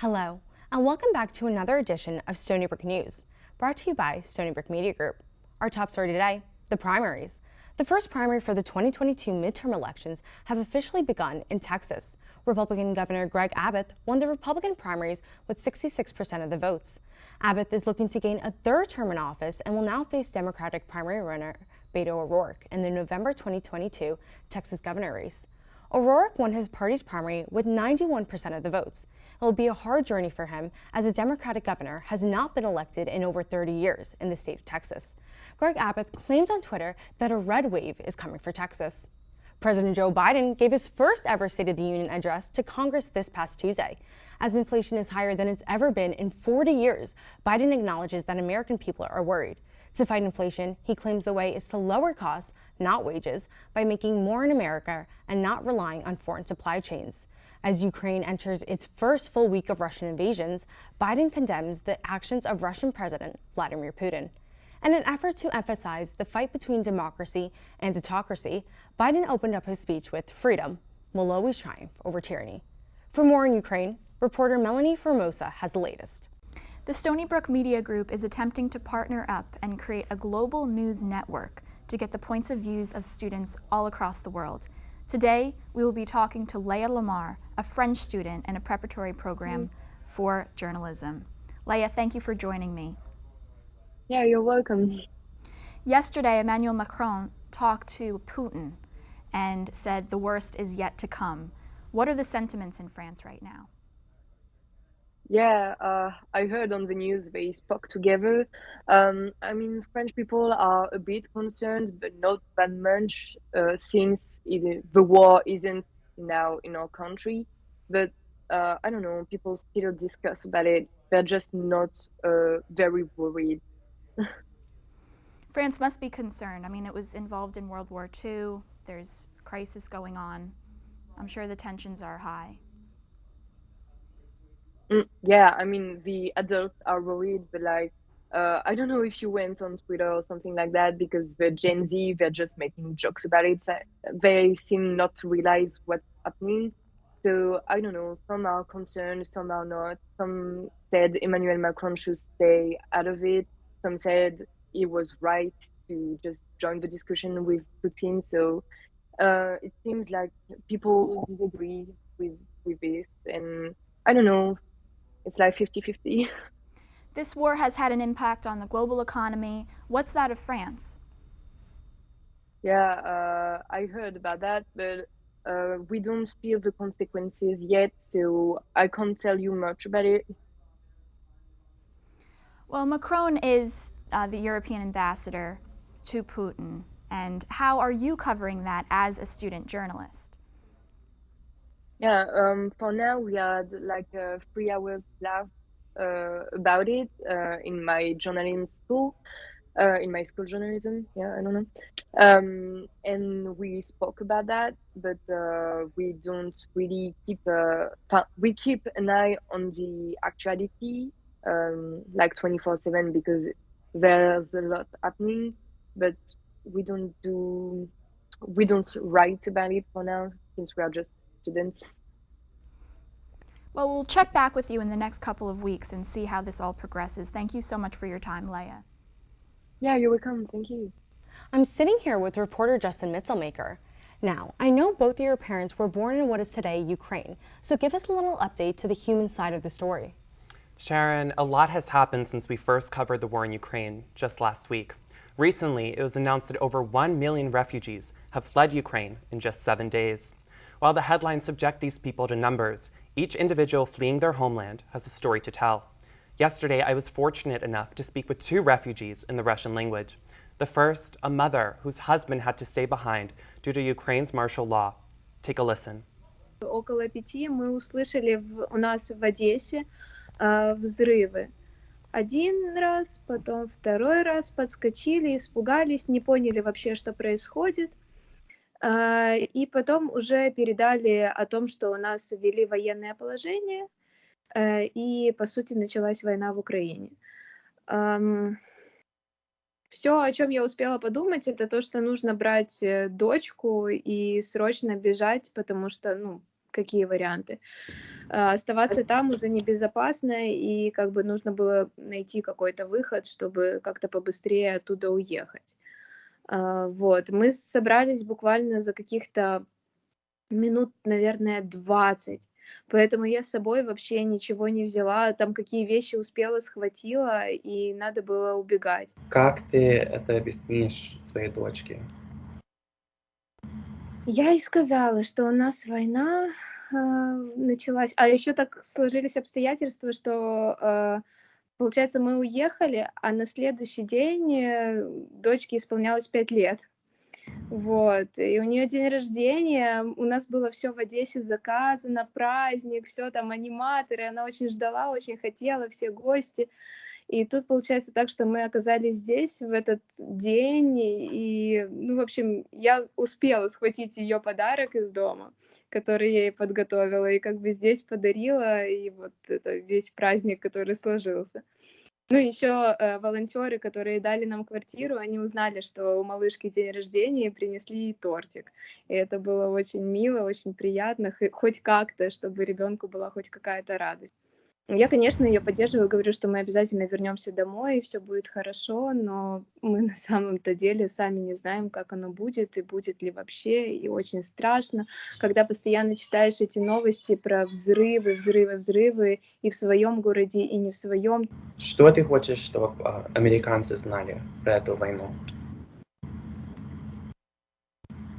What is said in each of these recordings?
Hello, and welcome back to another edition of Stony Brook News, brought to you by Stony Brook Media Group. Our top story today, the primaries. The first primary for the 2022 midterm elections have officially begun in Texas. Republican Governor Greg Abbott won the Republican primaries with 66% of the votes. Abbott is looking to gain a third term in office and will now face Democratic primary runner Beto O'Rourke in the November 2022 Texas governor race. O'Rourke won his party's primary with 91% of the votes. It will be a hard journey for him as a Democratic governor has not been elected in over 30 years in the state of Texas. Greg Abbott claimed on Twitter that a red wave is coming for Texas. President Joe Biden gave his first ever State of the Union address to Congress this past Tuesday. As inflation is higher than it's ever been in 40 years, Biden acknowledges that American people are worried. To fight inflation, he claims the way is to lower costs, not wages, by making more in America and not relying on foreign supply chains. As Ukraine enters its first full week of Russian invasions, Biden condemns the actions of Russian President Vladimir Putin. In an effort to emphasize the fight between democracy and autocracy, Biden opened up his speech with "Freedom will always triumph over tyranny." For more on Ukraine, reporter Melanie Formosa has the latest. The Stony Brook Media Group is attempting to partner up and create a global news network to get the points of views of students all across the world. Today, we will be talking to Leia Lamar, a French student in a preparatory program for journalism. Leia, thank you for joining me. Yeah, you're welcome. Yesterday, Emmanuel Macron talked to Putin and said the worst is yet to come. What are the sentiments in France right now? Yeah, I heard on the news they spoke together. French people are a bit concerned, but not that much, since the war isn't now in our country. But I don't know, people still discuss about it. They're just not very worried. France must be concerned. I mean, it was involved in World War II. There's crisis going on. I'm sure the tensions are high. Yeah, I mean, the adults are worried, but I don't know if you went on Twitter or something like that, because the Gen Z, they're just making jokes about it. So they seem not to realize what's happening. So I don't know, some are concerned, some are not. Some said Emmanuel Macron should stay out of it. Some said he was right to just join the discussion with Putin. So it seems like people disagree with this. And I don't know, it's like 50-50. This war has had an impact on the global economy. What's that of France? Yeah, I heard about that, but we don't feel the consequences yet, so I can't tell you much about it. Well, Macron is the European ambassador to Putin, and how are you covering that as a student journalist? Yeah, for now we had like 3 hours class about it in my journalism school, in my school journalism. Yeah, I don't know. And we spoke about that, but we don't really keep we keep an eye on the actuality, like 24/7, because there's a lot happening, but we don't write about it for now, since we are just students. Well, we'll check back with you in the next couple of weeks and see how this all progresses. Thank you so much for your time, Leia. Yeah, you're welcome. Thank you. I'm sitting here with reporter Justin Mitzelmaker. Now, I know both of your parents were born in what is today Ukraine, so give us a little update to the human side of the story. SHERIN, a lot has happened since we first covered the war in Ukraine just last week. Recently, it was announced that over 1 million refugees have fled Ukraine in just 7 days. While the headlines subject these people to numbers, each individual fleeing their homeland has a story to tell. Yesterday, I was fortunate enough to speak with 2 refugees in the Russian language. The first, a mother whose husband had to stay behind due to Ukraine's martial law. Take a listen. Около 5 мы услышали у нас в Одессе взрывы. Один раз, потом второй раз подскочили, испугались, не поняли вообще, что происходит. И потом уже передали о том, что у нас ввели военное положение, и, по сути, началась война в Украине. Все, о чем я успела подумать, это то, что нужно брать дочку и срочно бежать, потому что, какие варианты. Оставаться там уже небезопасно, и как бы нужно было найти какой-то выход, чтобы как-то побыстрее оттуда уехать. Вот. Мы собрались буквально за каких-то минут, наверное, 20. Поэтому я с собой вообще ничего не взяла. Там какие вещи успела, схватила, и надо было убегать. Как ты это объяснишь своей дочке? Я ей сказала, что у нас война началась. А еще так сложились обстоятельства, что, получается, мы уехали, а на следующий день дочке исполнялось 5 лет. Вот, и у нее день рождения, у нас было все в Одессе заказано, праздник, все там аниматоры, она очень ждала, очень хотела, все гости. И тут получается так, что мы оказались здесь в этот день, и, ну, в общем, я успела схватить ее подарок из дома, который я ей подготовила, и как бы здесь подарила, и вот это весь праздник, который сложился. Ну, еще волонтеры, которые дали нам квартиру, они узнали, что у малышки день рождения, и принесли ей тортик. И это было очень мило, очень приятно, хоть как-то, чтобы ребенку была хоть какая-то радость. Я, конечно, ее поддерживаю, говорю, что мы обязательно вернемся домой, и все будет хорошо, но мы на самом-то деле сами не знаем, как оно будет, и будет ли вообще, и очень страшно, когда постоянно читаешь эти новости про взрывы, взрывы, взрывы, и в своем городе, и не в своем. Что ты хочешь, чтобы американцы знали про эту войну?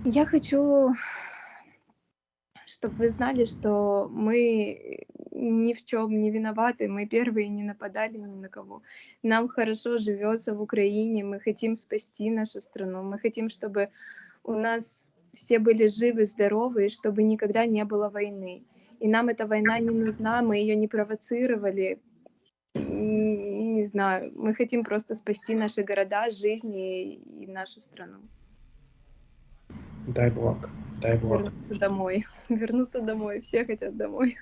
Я хочу, чтобы вы знали, что мы ни в чем не виноваты, мы первые не нападали ни на кого. Нам хорошо живется в Украине, мы хотим спасти нашу страну, мы хотим, чтобы у нас все были живы, здоровы, и чтобы никогда не было войны. И нам эта война не нужна, мы ее не провоцировали. Не знаю, мы хотим просто спасти наши города, жизни и нашу страну. Дай Бог, дай Бог. Вернуться домой, все хотят домой.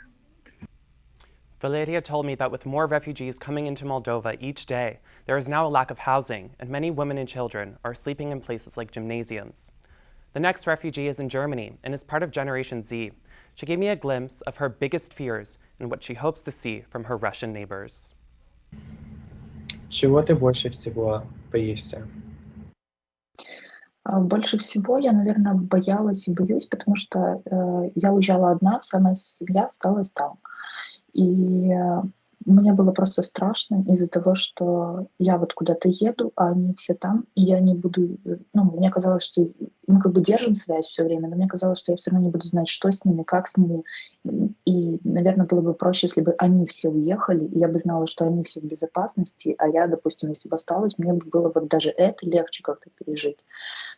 Valeria told me that with more refugees coming into Moldova each day, there is now a lack of housing, and many women and children are sleeping in places like gymnasiums. The next refugee is in Germany and is part of Generation Z. She gave me a glimpse of her biggest fears and what she hopes to see from her Russian neighbors. Чего ты больше всего боишься? Больше всего я, наверное, боялась и боюсь, потому что я уезжала одна, вся моя семья осталась там. И мне было просто страшно из-за того, что я вот куда-то еду, а они все там, и я не буду... Ну, мне казалось, что мы как бы держим связь все время, но мне казалось, что я все равно не буду знать, что с ними, как с ними. И, наверное, было бы проще, если бы они все уехали, и я бы знала, что они все в безопасности, а я, допустим, если бы осталась, мне бы было вот даже это легче как-то пережить.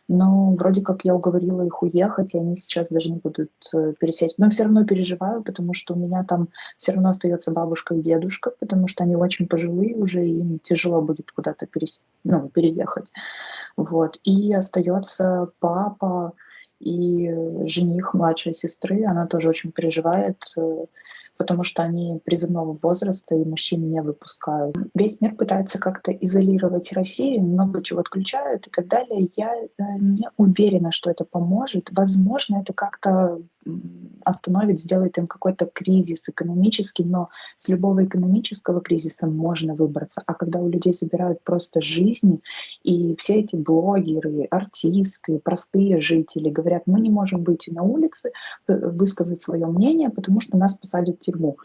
Но вроде как я уговорила их уехать, и они сейчас даже не будут переселять. Но все равно переживаю, потому что у меня там все равно остается бабушка и дедушка, потому что они очень пожилые уже, и им тяжело будет куда-то переехать. Вот. И остается папа и жених младшей сестры, она тоже очень переживает, потому что они призывного возраста и мужчин не выпускают. Весь мир пытается как-то изолировать Россию, много чего отключают и так далее. Я не уверена, что это поможет. Возможно, это как-то остановит, сделает им какой-то кризис экономический, но с любого экономического кризиса можно выбраться. А когда у людей забирают просто жизни, и все эти блогеры, артисты, простые жители говорят, мы не можем выйти на улицы, высказать свое мнение, потому что нас посадят в тюрьму.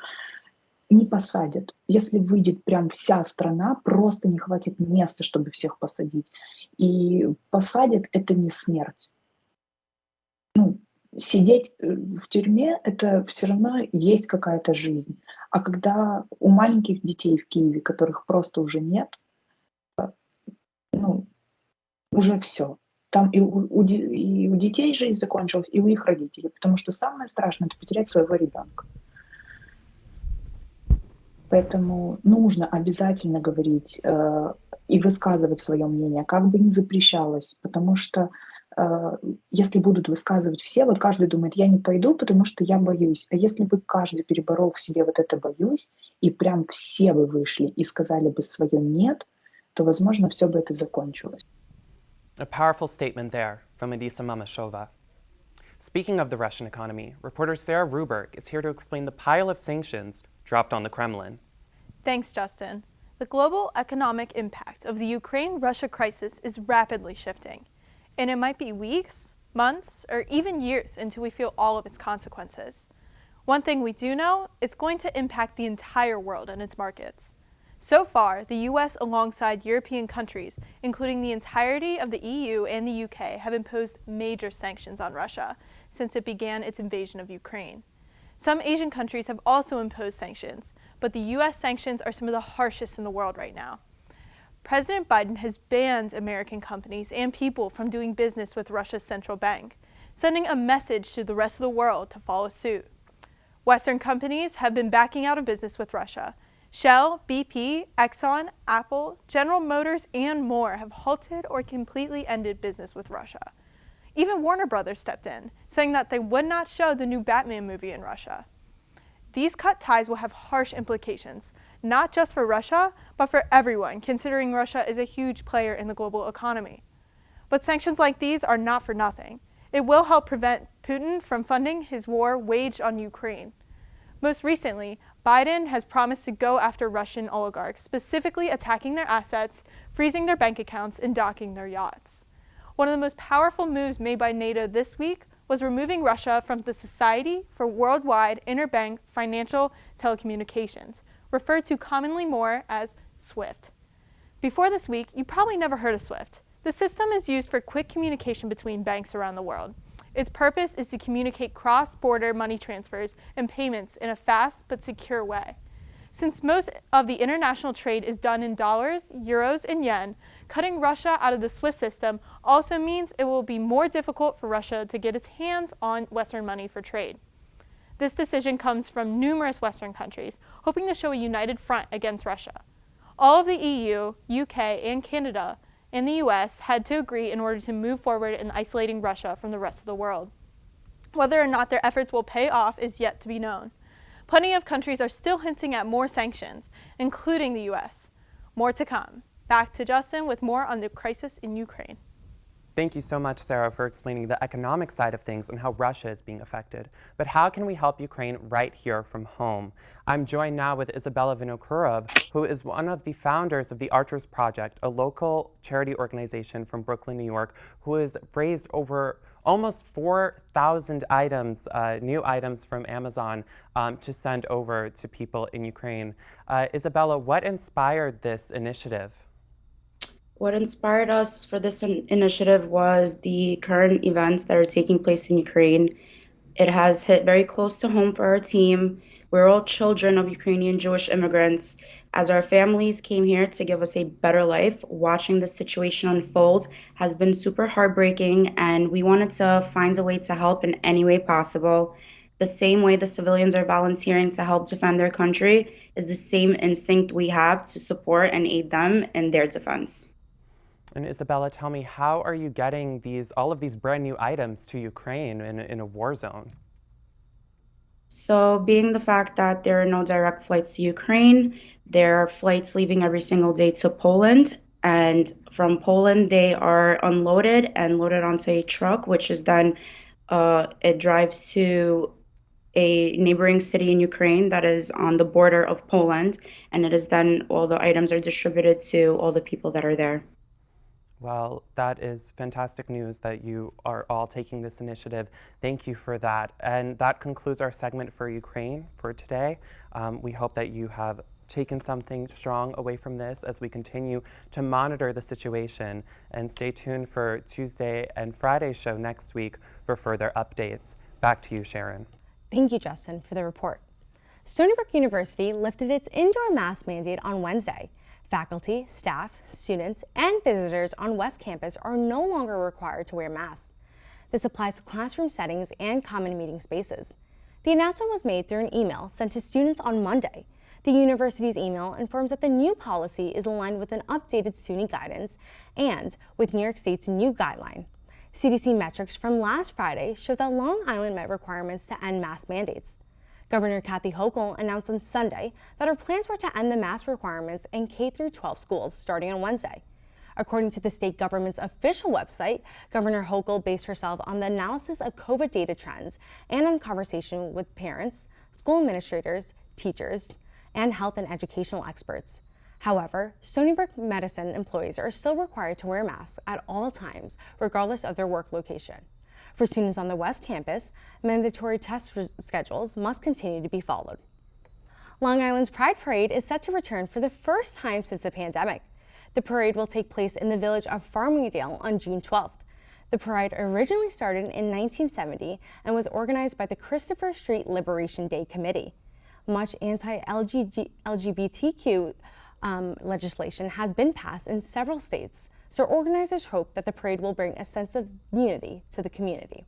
Не посадят. Если выйдет прям вся страна, просто не хватит места, чтобы всех посадить. И посадят — это не смерть. Ну, сидеть в тюрьме — это все равно есть какая-то жизнь. А когда у маленьких детей в Киеве, которых просто уже нет, ну, уже все. Там и у детей жизнь закончилась, и у их родителей. Потому что самое страшное — это потерять своего ребенка. Поэтому нужно обязательно говорить и высказывать свое мнение, как бы ни запрещалось, потому что если будут высказывать все, вот каждый думает, я не пойду, потому что я боюсь. А если бы каждый переборол в себе вот это «боюсь», и прям все бы вышли и сказали бы свое «нет», то, возможно, все бы это закончилось. A powerful statement there from Elisa MAMASHOVA. Speaking of the Russian economy, reporter Sarah Ruberg is here to explain the pile of sanctions dropped on the Kremlin. Thanks, Justin. The global economic impact of the Ukraine-Russia crisis is rapidly shifting, and it might be weeks, months, or even years until we feel all of its consequences. One thing we do know, it's going to impact the entire world and its markets. So far, the US alongside European countries, including the entirety of the EU and the UK, have imposed major sanctions on Russia since it began its invasion of Ukraine. Some Asian countries have also imposed sanctions, but the US sanctions are some of the harshest in the world right now. President Biden has banned American companies and people from doing business with Russia's central bank, sending a message to the rest of the world to follow suit. Western companies have been backing out of business with Russia. Shell, BP, Exxon, Apple, General Motors, and more have halted or completely ended business with Russia. Even Warner Brothers stepped in, saying that they would not show the new Batman movie in Russia. These cut ties will have harsh implications, not just for Russia, but for everyone, considering Russia is a huge player in the global economy. But sanctions like these are not for nothing. It will help prevent Putin from funding his war waged on Ukraine. Most recently, Biden has promised to go after Russian oligarchs, specifically attacking their assets, freezing their bank accounts, and docking their yachts. One of the most powerful moves made by NATO this week was removing Russia from the Society for Worldwide Interbank Financial Telecommunications, referred to commonly more as SWIFT. Before this week, you probably never heard of SWIFT. The system is used for quick communication between banks around the world. Its purpose is to communicate cross-border money transfers and payments in a fast but secure way. Since most of the international trade is done in dollars, euros, and yen, cutting Russia out of the SWIFT system also means it will be more difficult for Russia to get its hands on Western money for trade. This decision comes from numerous Western countries, hoping to show a united front against Russia. All of the EU, UK, and Canada and the US had to agree in order to move forward in isolating Russia from the rest of the world. Whether or not their efforts will pay off is yet to be known. Plenty of countries are still hinting at more sanctions, including the US. More to come. Back to Justin with more on the crisis in Ukraine. Thank you so much, Sarah, for explaining the economic side of things and how Russia is being affected. But how can we help Ukraine right here from home? I'm joined now with ISSABELLA VINOKUROV, who is one of the founders of the Archers Project, a local charity organization from Brooklyn, New York, who has raised over almost 4,000 items, new items from Amazon to send over to people in Ukraine. ISSABELLA, what inspired this initiative? What inspired us for this initiative was the current events that are taking place in Ukraine. It has hit very close to home for our team. We're all children of Ukrainian Jewish immigrants. As our families came here to give us a better life, watching the situation unfold has been super heartbreaking, and we wanted to find a way to help in any way possible. The same way the civilians are volunteering to help defend their country is the same instinct we have to support and aid them in their defense. And ISSABELLA, tell me, how are you getting all of these brand new items to Ukraine in a war zone? So being the fact that there are no direct flights to Ukraine, there are flights leaving every single day to Poland. And from Poland, they are unloaded and loaded onto a truck, which is then, it drives to a neighboring city in Ukraine that is on the border of Poland. And it is then all the items are distributed to all the people that are there. Well, that is fantastic news that you are all taking this initiative. Thank you for that. And that concludes our segment for Ukraine for today. We hope that you have taken something strong away from this as we continue to monitor the situation. And stay tuned for Tuesday and Friday's show next week for further updates. Back to you, SHERIN. Thank you, Justin, for the report. Stony Brook University lifted its indoor mask mandate on Wednesday. Faculty, staff, students, and visitors on West Campus are no longer required to wear masks. This applies to classroom settings and common meeting spaces. The announcement was made through an email sent to students on Monday. The university's email informs that the new policy is aligned with an updated SUNY guidance and with New York State's new guideline. CDC metrics from last Friday show that Long Island met requirements to end mask mandates. Governor Kathy Hochul announced on Sunday that her plans were to end the mask requirements in K-12 schools starting on Wednesday. According to the state government's official website, Governor Hochul based herself on the analysis of COVID data trends and on conversation with parents, school administrators, teachers, and health and educational experts. However, Stony Brook medicine employees are still required to wear masks at all times, regardless of their work location. For students on the West Campus, mandatory test schedules must continue to be followed. Long Island's Pride Parade is set to return for the first time since the pandemic. The parade will take place in the village of Farmingdale on June 12th. The parade originally started in 1970 and was organized by the Christopher Street Liberation Day Committee. Much anti-LGBTQ legislation has been passed in several states, so organizers hope that the parade will bring a sense of unity to the community.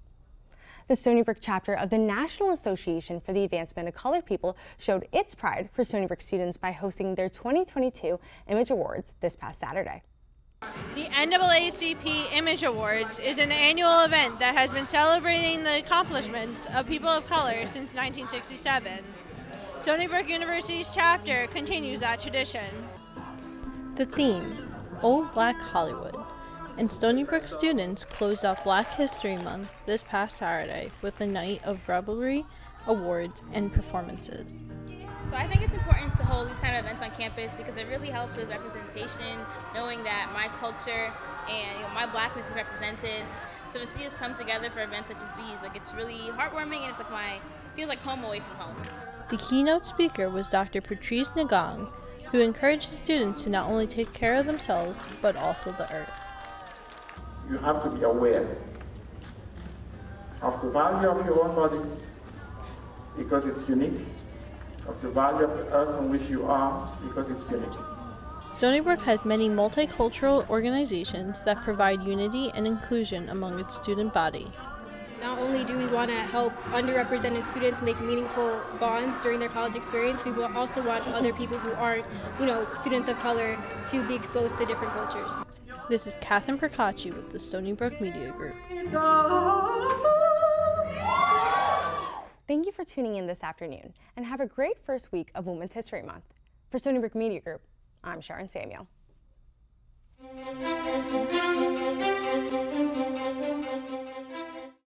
The Stony Brook chapter of the National Association for the Advancement of Colored People showed its pride for Stony Brook students by hosting their 2022 Image Awards this past Saturday. The NAACP Image Awards is an annual event that has been celebrating the accomplishments of people of color since 1967. Stony Brook University's chapter continues that tradition. The theme, Old Black Hollywood, and Stony Brook students closed out Black History Month this past Saturday with a night of revelry, awards, and performances. So I think it's important to hold these kind of events on campus because it really helps with representation, knowing that my culture and my blackness is represented. So to see us come together for events such as these, it's really heartwarming, and it's feels like home away from home. The keynote speaker was Dr. PATRICE who encouraged the students to not only take care of themselves, but also the earth. You have to be aware of the value of your own body because it's unique, of the value of the earth on which you are because it's unique. Stony Brook has many multicultural organizations that provide unity and inclusion among its student body. Not only do we want to help underrepresented students make meaningful bonds during their college experience, we will also want other people who aren't, students of color to be exposed to different cultures. This is Catherine Procacci with the Stony Brook Media Group. Thank you for tuning in this afternoon, and have a great first week of Women's History Month. For Stony Brook Media Group, I'm SHERIN Samuel.